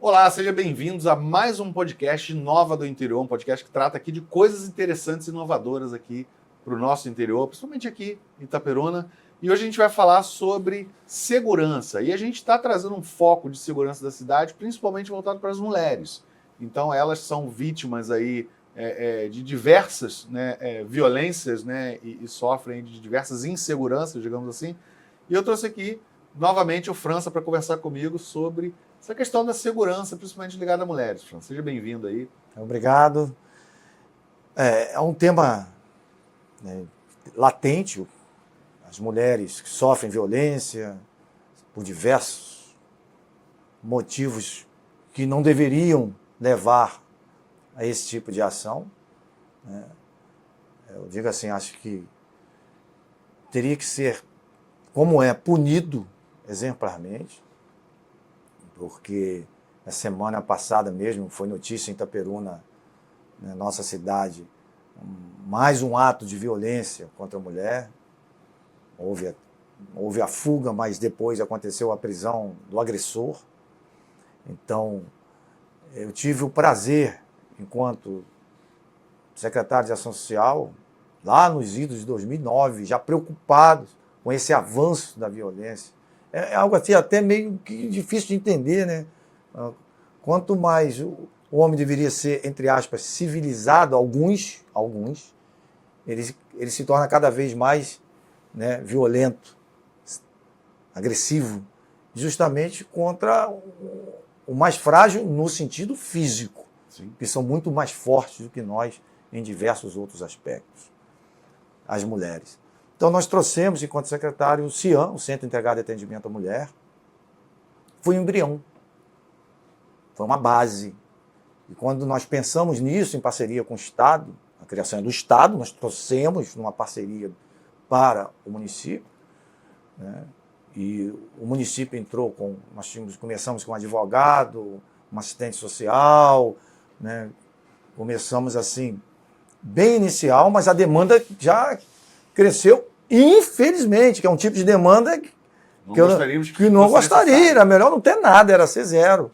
Olá, sejam bem-vindos a mais um podcast Nova do Interior, um podcast que trata aqui de coisas interessantes e inovadoras aqui para o nosso interior, principalmente aqui em Itaperuna. E hoje a gente vai falar sobre segurança. E a gente está trazendo um foco de segurança da cidade, principalmente voltado para as mulheres. Então elas são vítimas aí de diversas violências, e sofrem de diversas inseguranças, digamos assim. E eu trouxe aqui novamente o França para conversar comigo sobre essa questão da segurança, principalmente ligada a mulheres. França, seja bem-vindo aí. Obrigado. É um tema latente. As mulheres que sofrem violência por diversos motivos que não deveriam levar a esse tipo de ação. Eu digo assim, acho que teria que ser, como é, punido exemplarmente, porque na semana passada mesmo foi notícia em Itaperuna, nossa cidade, mais um ato de violência contra a mulher. Houve a fuga, mas depois aconteceu a prisão do agressor. Então, eu tive o prazer, enquanto secretário de Ação Social, lá nos idos de 2009, já preocupado com esse avanço da violência. É algo assim até meio que difícil de entender, né? Quanto mais o homem deveria ser, entre aspas, civilizado, alguns ele se torna cada vez mais violento, agressivo, justamente contra o mais frágil no sentido físico. Sim. Que são muito mais fortes do que nós em diversos outros aspectos, as mulheres. Então nós trouxemos, enquanto secretário, o CIAM, o Centro Integrado de Atendimento à Mulher. Foi um embrião, foi uma base. E quando nós pensamos nisso, em parceria com o Estado, a criação do Estado, nós trouxemos numa parceria para o município, e o município entrou com, começamos com um advogado, um assistente social, começamos assim, bem inicial, mas a demanda já cresceu, infelizmente, que é um tipo de demanda que não gostaria, era melhor não ter nada, era ser zero.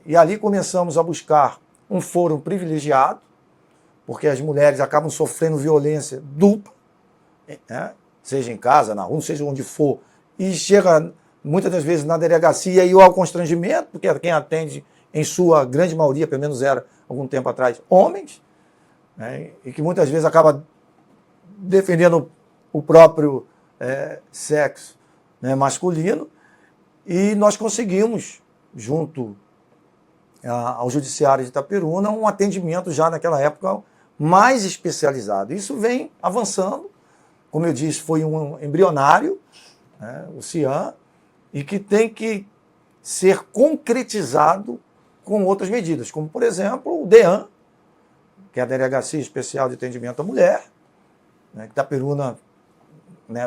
E ali começamos a buscar um fórum privilegiado, porque as mulheres acabam sofrendo violência dupla, seja em casa, na rua, seja onde for, e chega muitas das vezes na delegacia e ao constrangimento, porque quem atende, em sua grande maioria, pelo menos era algum tempo atrás, homens, e que muitas vezes acaba defendendo o próprio sexo masculino, e nós conseguimos, junto ao Judiciário de Itaperuna, um atendimento já naquela época mais especializado. Isso vem avançando, como eu disse, foi um embrionário, o CIAM, e que tem que ser concretizado com outras medidas, como, por exemplo, o DEAN, que é a Delegacia Especial de Atendimento à Mulher, Itaperuna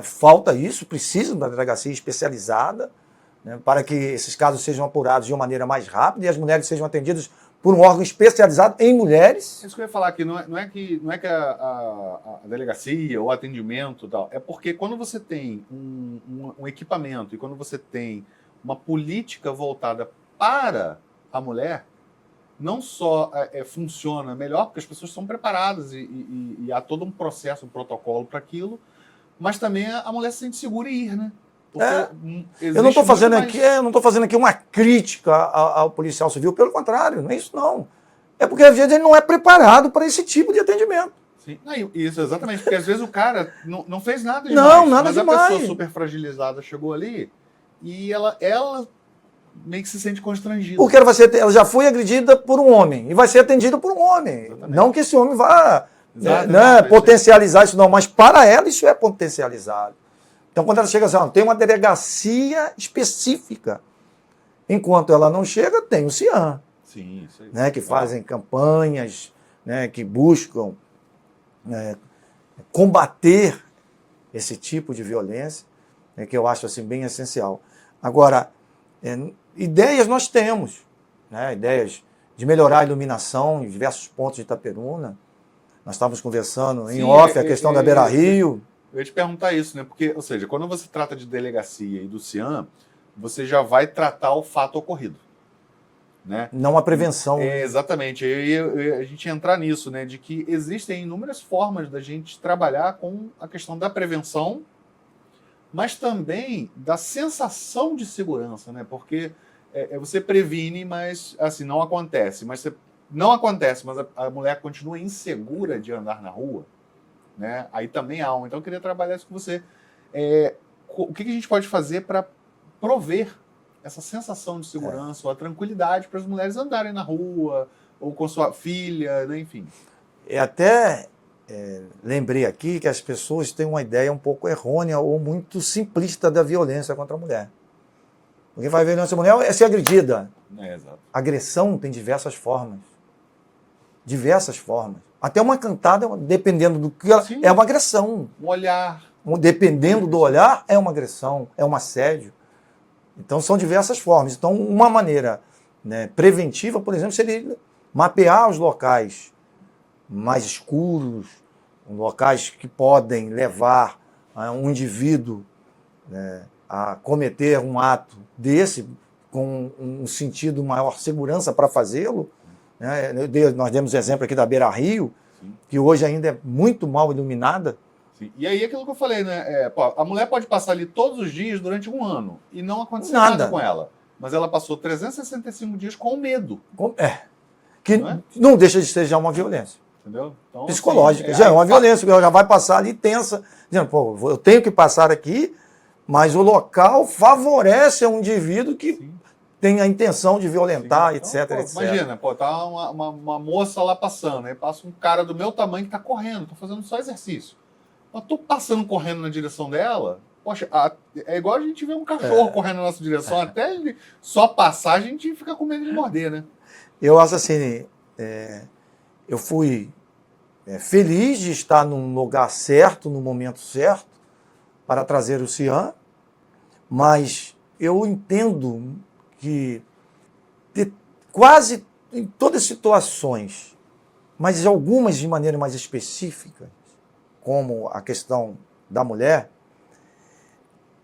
falta isso, precisa da delegacia especializada, para que esses casos sejam apurados de uma maneira mais rápida e as mulheres sejam atendidas por um órgão especializado em mulheres. Isso que eu ia falar aqui, não é que a delegacia ou atendimento tal, é porque quando você tem um equipamento e quando você tem uma política voltada para a mulher, não só funciona melhor, porque as pessoas são preparadas e há todo um processo, um protocolo para aquilo, mas também a mulher se sente segura em ir, né? Eu não estou fazendo aqui uma crítica ao policial civil, pelo contrário, não é isso não. É porque às vezes ele não é preparado para esse tipo de atendimento. Sim. Isso, exatamente, porque às vezes o cara não fez nada demais, nada mas demais. A pessoa super fragilizada chegou ali e ela meio que se sente constrangida. Porque ela já foi agredida por um homem e vai ser atendida por um homem. Exatamente. Não que esse homem vá potencializar isso não, mas para ela isso é potencializado. Então, quando ela chega assim, tem uma delegacia específica. Enquanto ela não chega, tem o CIAM. Sim, isso aí. Que fazem campanhas, que buscam combater esse tipo de violência, que eu acho assim, bem essencial. Agora, ideias nós temos, ideias de melhorar a iluminação em diversos pontos de Itaperuna. Nós estávamos conversando em off a questão da Beira Rio. Eu ia te perguntar isso, Porque, ou seja, quando você trata de delegacia e do CIAM, você já vai tratar o fato ocorrido. né? Não a prevenção. Exatamente. A gente ia entrar nisso, né? De que existem inúmeras formas da gente trabalhar com a questão da prevenção, mas também da sensação de segurança, né? Porque você previne, mas assim, não acontece. Não acontece, mas a mulher continua insegura de andar na rua, né? Aí também há um. Então eu queria trabalhar isso com você. O que a gente pode fazer para prover essa sensação de segurança ou a tranquilidade para as mulheres andarem na rua, ou com sua filha, né? Enfim. Lembrei aqui que as pessoas têm uma ideia um pouco errônea ou muito simplista da violência contra a mulher. Porque vai violência à mulher é ser agredida. Exato. Agressão tem diversas formas. Diversas formas. Até uma cantada, dependendo do que ela... É uma agressão. Um olhar. Dependendo do olhar, é uma agressão, é um assédio. Então, são diversas formas. Então, uma maneira, né, preventiva, por exemplo, seria mapear os locais mais escuros, locais que podem levar um indivíduo, né, a cometer um ato desse, com um sentido maior segurança para fazê-lo. Né? Nós demos exemplo aqui da Beira Rio, que hoje ainda é muito mal iluminada. E aí aquilo que eu falei, né? A mulher pode passar ali todos os dias durante um ano e não acontecer nada com ela. Mas ela passou 365 dias com medo. Que não deixa de ser já uma violência. Entendeu? Então, psicológica. Já é uma violência, ela já vai passar ali tensa, dizendo, pô, eu tenho que passar aqui, mas o local favorece a um indivíduo que tem a intenção de violentar, então, etc, etc. Imagina, tá uma moça lá passando, aí passa um cara do meu tamanho que tá correndo, tô fazendo só exercício. Mas tô passando correndo na direção dela, poxa, é igual a gente vê um cachorro correndo na nossa direção, até ele só passar a gente fica com medo de morder, né? Eu acho assim, eu fui feliz de estar num lugar certo, no momento certo, para trazer o Cian, mas eu entendo que quase em todas as situações, mas algumas de maneira mais específica, como a questão da mulher,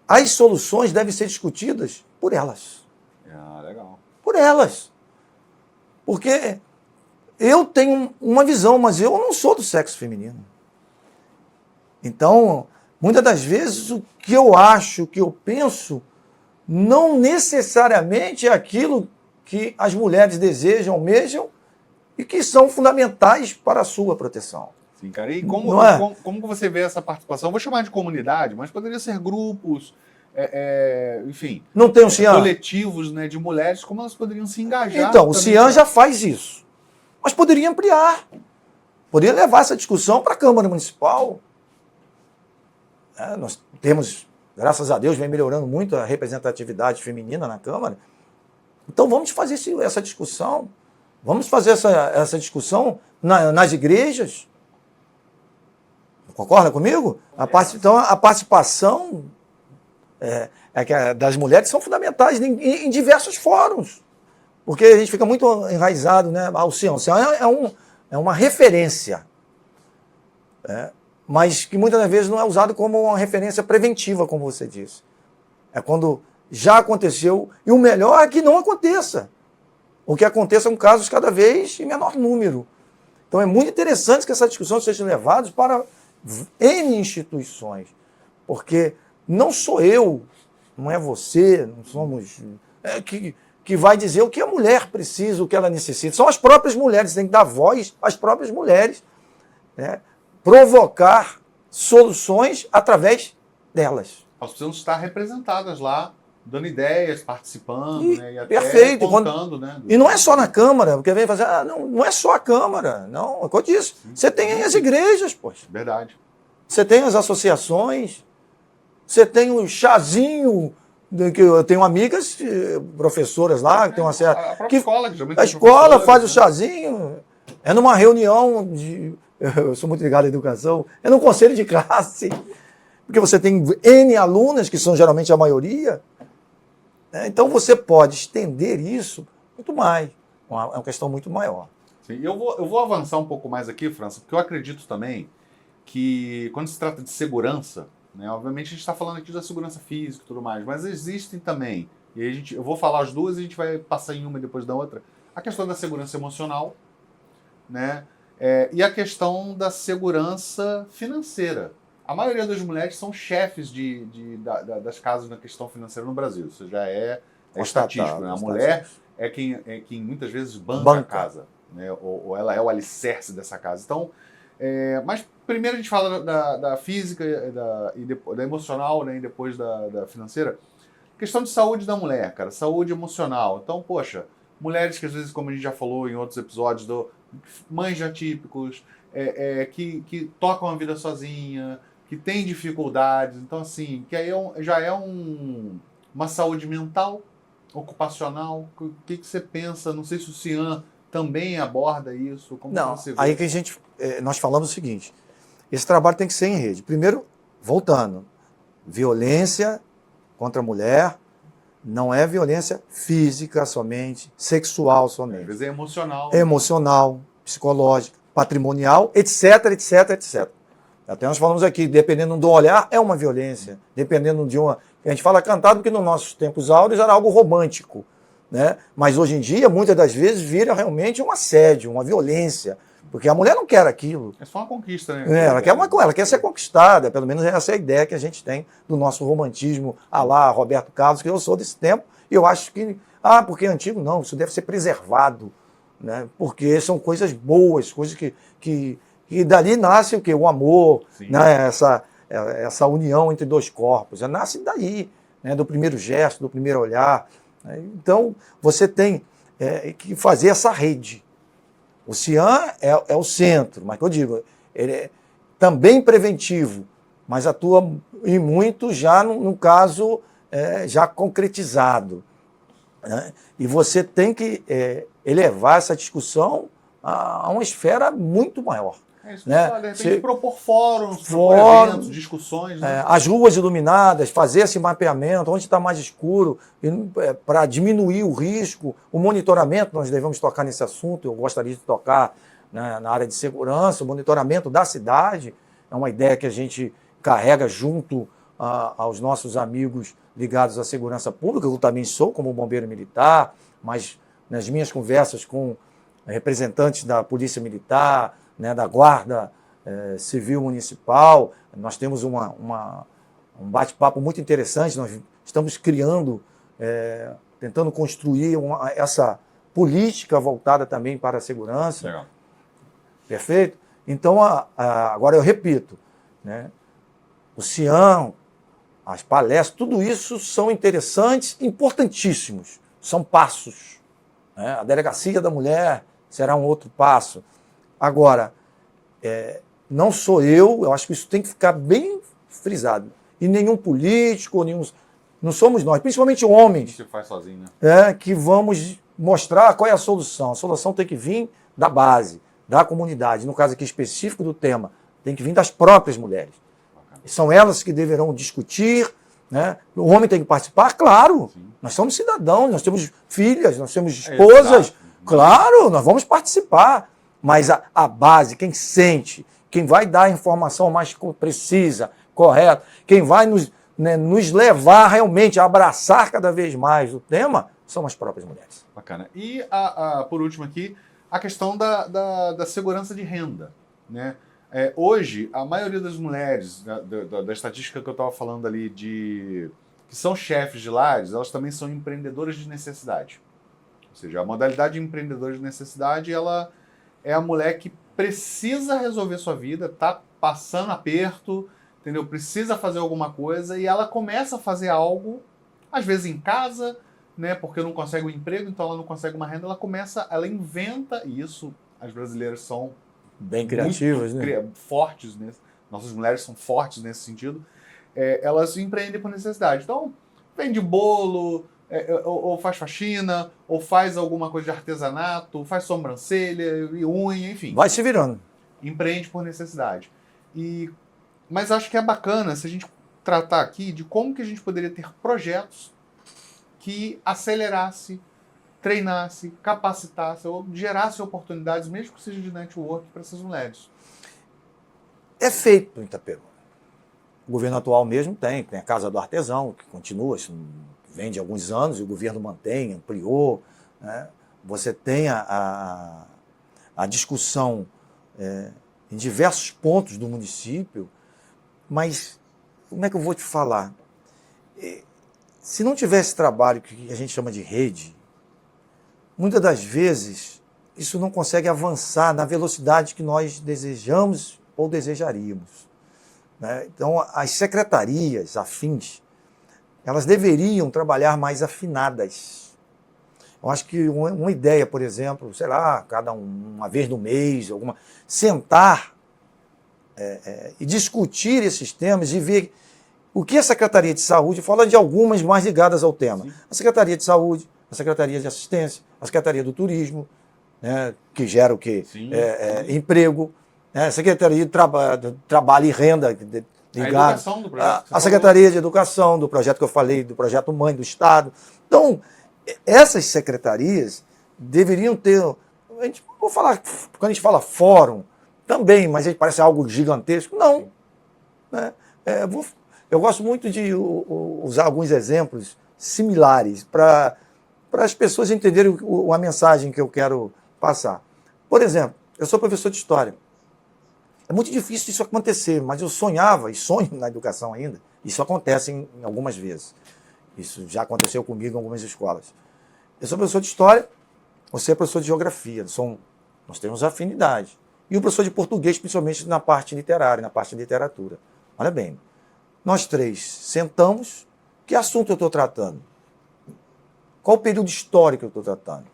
as soluções devem ser discutidas por elas. Legal. Por elas. Porque eu tenho uma visão, mas eu não sou do sexo feminino. Então, muitas das vezes, o que eu acho, o que eu penso, não necessariamente é aquilo que as mulheres desejam, almejam e que são fundamentais para a sua proteção. Sim, cara. E como você vê essa participação? Vou chamar de comunidade, mas poderia ser grupos, enfim. Não tem o Cian? Coletivos, né, de mulheres, como elas poderiam se engajar. Então, o Cian já faz isso. Mas poderia ampliar. Poderia levar essa discussão para a Câmara Municipal. Nós temos, graças a Deus, vem melhorando muito a representatividade feminina na Câmara. Então vamos fazer essa discussão. Vamos fazer essa discussão nas igrejas. Concorda comigo? Então, a participação das mulheres são fundamentais em diversos fóruns. Porque a gente fica muito enraizado, né? O Cian é uma referência, mas que muitas das vezes não é usado como uma referência preventiva, como você disse. É quando já aconteceu, e o melhor é que não aconteça. O que aconteça em casos cada vez em menor número. Então é muito interessante que essa discussão seja levada para N instituições, porque não sou eu, não é você, não somos... que vai dizer o que a mulher precisa, o que ela necessita. São as próprias mulheres, tem que dar voz às próprias mulheres, né? Provocar soluções através delas. Elas precisam estar representadas lá, dando ideias, participando, né? E até perfeito. contando, né? E não é só na Câmara, porque vem fazer, não é só a Câmara, não, é o que eu disse. Você tem as igrejas, poxa. Verdade. Você tem as associações, você tem o chazinho, que eu tenho amigas, professoras lá, que tem uma certa... A própria escola, que a escola faz o chazinho, é numa reunião eu sou muito ligado à educação, é num conselho de classe, porque você tem N alunas, que são geralmente a maioria, né? Então você pode estender isso muito mais, é uma questão muito maior. Sim, eu vou avançar um pouco mais aqui, França, porque eu acredito também que quando se trata de segurança, né, obviamente a gente está falando aqui da segurança física e tudo mais, mas existem também e aí eu vou falar as duas e a gente vai passar em uma depois da outra. A questão da segurança emocional, né? E a questão da segurança financeira. A maioria das mulheres são chefes das casas na questão financeira no Brasil. Isso já é estatístico, né? A mulher é quem muitas vezes banca a casa, né? Ou ela é o alicerce dessa casa. Então, mas primeiro a gente fala da física e da emocional, né? E depois da financeira. Questão de saúde da mulher, cara. Saúde emocional. Então, poxa, mulheres que às vezes, como a gente já falou em outros episódios, mães atípicos, que tocam a vida sozinha, que têm dificuldades. Então, assim, que aí já é uma saúde mental, ocupacional. O que você pensa? Não sei se o Cian também aborda isso. Como Não, você vê? aí que nós falamos o seguinte, esse trabalho tem que ser em rede. Primeiro, voltando, violência contra a mulher não é violência física somente, sexual somente. Às vezes é emocional. Emocional, psicológica, patrimonial, etc, etc, etc. Até nós falamos aqui, dependendo do olhar, é uma violência. Dependendo de uma... A gente fala cantado porque nos nossos tempos áureos era algo romântico, né? Mas hoje em dia, muitas das vezes, vira realmente um assédio, uma violência. Porque a mulher não quer aquilo. É só uma conquista, né? Ela quer ser conquistada. Pelo menos essa é a ideia que a gente tem do nosso romantismo à la Roberto Carlos, que eu sou desse tempo. E eu acho que... porque é antigo. Não, isso deve ser preservado, né? Porque são coisas boas, coisas que dali nasce o quê? O amor, né? Essa união entre dois corpos. Nasce daí, né? Do primeiro gesto, do primeiro olhar. Então, você tem que fazer essa rede. O Cian é o centro, mas que eu digo, ele é também preventivo, mas atua em muito já no caso já concretizado, né? E você tem que elevar essa discussão a uma esfera muito maior. É isso que eu falo, de repente propor fóruns, eventos, discussões. Né? As ruas iluminadas, fazer esse mapeamento, onde está mais escuro, para diminuir o risco, o monitoramento, nós devemos tocar nesse assunto, eu gostaria de tocar, né, na área de segurança, o monitoramento da cidade, é uma ideia que a gente carrega junto aos nossos amigos ligados à segurança pública, eu também sou como bombeiro militar, mas nas minhas conversas com representantes da Polícia Militar, né, da Guarda Civil Municipal, nós temos um bate-papo muito interessante, nós estamos criando, tentando construir essa política voltada também para a segurança. Legal. Perfeito? Então, agora eu repito, né, o Cian, as palestras, tudo isso são interessantes, importantíssimos, são passos, né? A Delegacia da Mulher será um outro passo. Agora, não sou eu acho que isso tem que ficar bem frisado. E nenhum político, não somos nós, principalmente homens, você faz sozinho, né? Que vamos mostrar qual é a solução. A solução tem que vir da base, da comunidade. No caso aqui específico do tema, tem que vir das próprias mulheres. São elas que deverão discutir, né? O homem tem que participar, claro. Sim. Nós somos cidadãos, nós temos filhas, nós temos esposas. Claro, nós vamos participar. Mas a base, quem sente, quem vai dar a informação mais precisa, correta, quem vai nos levar realmente a abraçar cada vez mais o tema, são as próprias mulheres. Bacana. E, por último aqui, a questão da segurança de renda, né? Hoje, a maioria das mulheres, da estatística que eu estava falando ali, que são chefes de lares, elas também são empreendedoras de necessidade. Ou seja, a modalidade de empreendedora de necessidade, ela é a mulher que precisa resolver sua vida, está passando aperto, entendeu? Precisa fazer alguma coisa e ela começa a fazer algo, às vezes em casa, né? Porque não consegue um emprego, então ela não consegue uma renda, ela inventa, e isso as brasileiras são bem criativas, né? Fortes nesse, nossas mulheres são fortes nesse sentido. Elas empreendem por necessidade. Então, vende bolo, ou faz faxina, ou faz alguma coisa de artesanato, faz sobrancelha e unha, enfim. Vai se virando. Empreende por necessidade. Mas acho que é bacana se a gente tratar aqui de como que a gente poderia ter projetos que acelerasse, treinasse, capacitasse ou gerasse oportunidades, mesmo que seja de network, para essas mulheres. É feito no Itaperuna. O governo atual mesmo tem a Casa do Artesão, que continua, vem de alguns anos, e o governo mantém, ampliou, né? Você tem a discussão em diversos pontos do município, mas como é que eu vou te falar? Se não tivesse trabalho que a gente chama de rede, muitas das vezes isso não consegue avançar na velocidade que nós desejamos ou desejaríamos, né? Então, as secretarias afins, elas deveriam trabalhar mais afinadas. Eu acho que uma ideia, por exemplo, sei lá, uma vez no mês, sentar e discutir esses temas e ver o que a Secretaria de Saúde fala de algumas mais ligadas ao tema. Sim. A Secretaria de Saúde, a Secretaria de Assistência, a Secretaria do Turismo, né, que gera o quê? Emprego, né, a Secretaria de Trabalho e Renda, ligada a Secretaria de Educação, do projeto que eu falei, do projeto Mãe do Estado. Então, essas secretarias deveriam ter, vou falar, quando a gente fala fórum, também, mas ele parece algo gigantesco. Não. Né? Eu gosto muito de usar alguns exemplos similares para as pessoas entenderem a mensagem que eu quero passar. Por exemplo, eu sou professor de História. É muito difícil isso acontecer, mas eu sonhava, e sonho na educação ainda, isso acontece em algumas vezes. Isso já aconteceu comigo em algumas escolas. Eu sou professor de História, você é professor de Geografia, nós temos afinidade. E o professor de Português, principalmente na parte literária, na parte de literatura. Olha bem, nós três sentamos, que assunto eu estou tratando? Qual o período histórico eu estou tratando?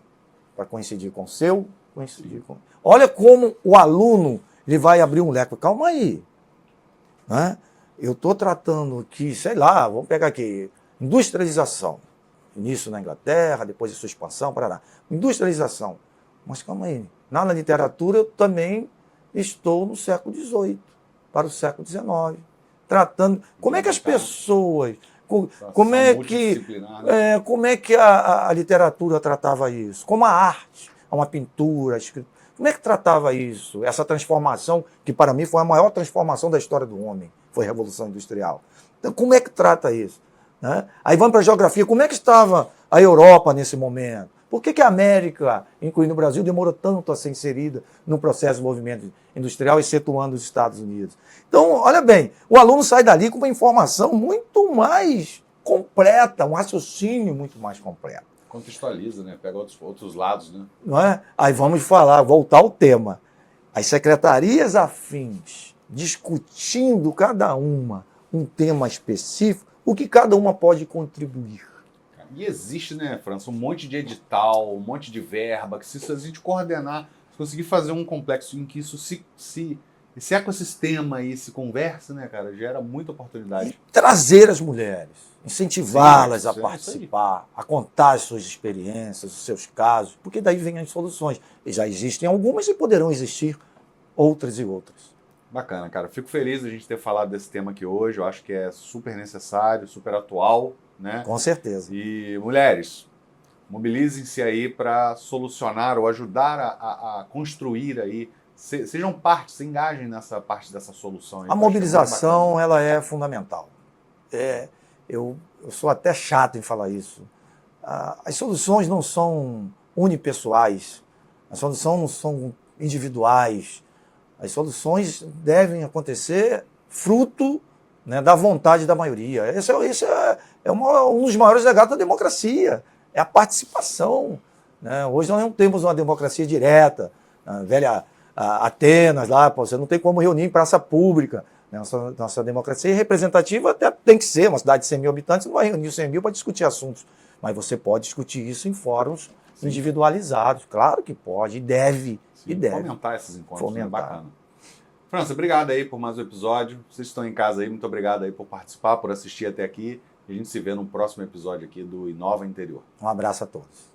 Para coincidir com o seu, coincidir com... Olha como o aluno ele vai abrir um leque. Calma aí. Né? Eu estou tratando aqui, sei lá, vamos pegar aqui, industrialização. Início na Inglaterra, depois de sua expansão, parará. Industrialização. Mas calma aí. Na literatura eu também estou no século XVIII, para o século XIX. Tratando... Como é que as pessoas... Como é que a literatura tratava isso? Como a arte, uma pintura, a escritura. Como é que tratava isso? Essa transformação, que para mim foi a maior transformação da história do homem, foi a Revolução Industrial. Então, como é que trata isso? Né? Aí vamos para a geografia. Como é que estava a Europa nesse momento? Por que a América, incluindo o Brasil, demorou tanto a ser inserida no processo de desenvolvimento industrial, excetuando os Estados Unidos? Então, olha bem, o aluno sai dali com uma informação muito mais completa, um raciocínio muito mais completo. Contextualiza, né? Pega outros lados, né? Não é? Aí vamos voltar ao tema. As secretarias afins, discutindo cada uma um tema específico, o que cada uma pode contribuir. E existe, né, França, um monte de edital, um monte de verba, que se a gente coordenar, se conseguir fazer um complexo em que isso esse ecossistema aí se conversa, né, cara, gera muita oportunidade. E trazer as mulheres, incentivá-las a participar, a contar as suas experiências, os seus casos, porque daí vêm as soluções. E já existem algumas e poderão existir outras e outras. Bacana, cara. Fico feliz de a gente ter falado desse tema aqui hoje. Eu acho que é super necessário, super atual, né? Com certeza. E, mulheres, mobilizem-se aí para solucionar ou ajudar a construir aí. Sejam parte, se engajem nessa parte dessa solução. Aí, a mobilização, ela é fundamental. Eu sou até chato em falar isso. As soluções não são unipessoais. As soluções não são individuais. As soluções devem acontecer fruto, né, da vontade da maioria. Esse é um dos maiores legados da democracia. É a participação. Né? Hoje nós não temos uma democracia direta. A velha Atenas, lá, você não tem como reunir em praça pública. Nossa democracia representativa até tem que ser. Uma cidade de 100 mil habitantes não vai reunir os 100 mil para discutir assuntos. Mas você pode discutir isso em fóruns individualizados. Claro que pode e deve. E deve. Fomentar esses encontros, né? Bacana. França, obrigado aí por mais um episódio. Vocês estão em casa aí, muito obrigado aí por participar, por assistir até aqui. E a gente se vê no próximo episódio aqui do Inova Interior. Um abraço a todos.